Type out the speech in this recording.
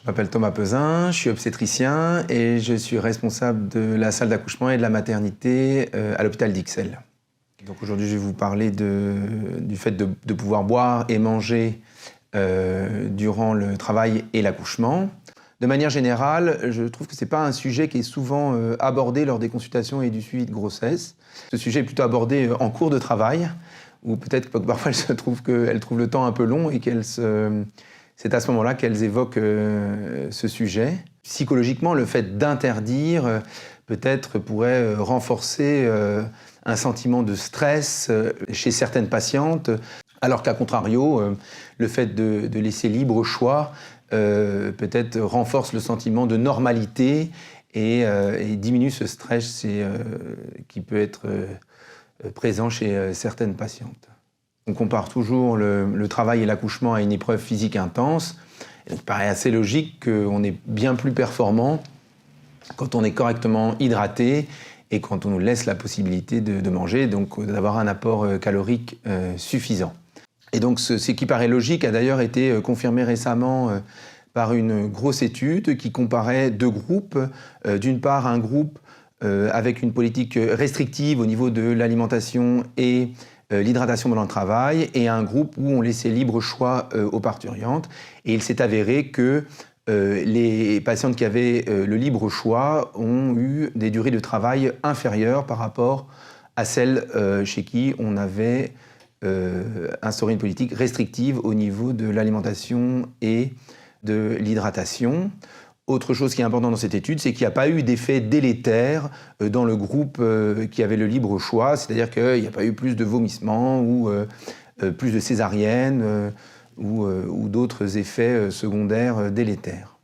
Je m'appelle Thomas Pesin, je suis obstétricien et je suis responsable de la salle d'accouchement et de la maternité à l'hôpital d'Ixelles. Donc aujourd'hui, je vais vous parler du fait de pouvoir boire et manger durant le travail et l'accouchement. De manière générale, je trouve que ce n'est pas un sujet qui est souvent abordé lors des consultations et du suivi de grossesse. Ce sujet est plutôt abordé en cours de travail, où peut-être que parfois elle trouve le temps un peu long et c'est à ce moment-là qu'elles évoquent ce sujet. Psychologiquement, le fait d'interdire peut-être pourrait renforcer un sentiment de stress chez certaines patientes, alors qu'à contrario, le fait de laisser libre choix peut-être renforce le sentiment de normalité et diminue ce stress qui peut être présent chez certaines patientes. On compare toujours le travail et l'accouchement à une épreuve physique intense. Il paraît assez logique qu'on est bien plus performant quand on est correctement hydraté et quand on nous laisse la possibilité de manger, donc d'avoir un apport calorique suffisant. Et donc ce qui paraît logique a d'ailleurs été confirmé récemment par une grosse étude qui comparait deux groupes. D'une part, un groupe avec une politique restrictive au niveau de l'alimentation et l'hydratation pendant le travail, et un groupe où on laissait libre choix aux parturientes. Et il s'est avéré que les patientes qui avaient le libre choix ont eu des durées de travail inférieures par rapport à celles chez qui on avait instauré une politique restrictive au niveau de l'alimentation et de l'hydratation. Autre chose qui est importante dans cette étude, c'est qu'il n'y a pas eu d'effet délétère dans le groupe qui avait le libre choix, c'est-à-dire qu'il n'y a pas eu plus de vomissements ou plus de césariennes ou d'autres effets secondaires délétères.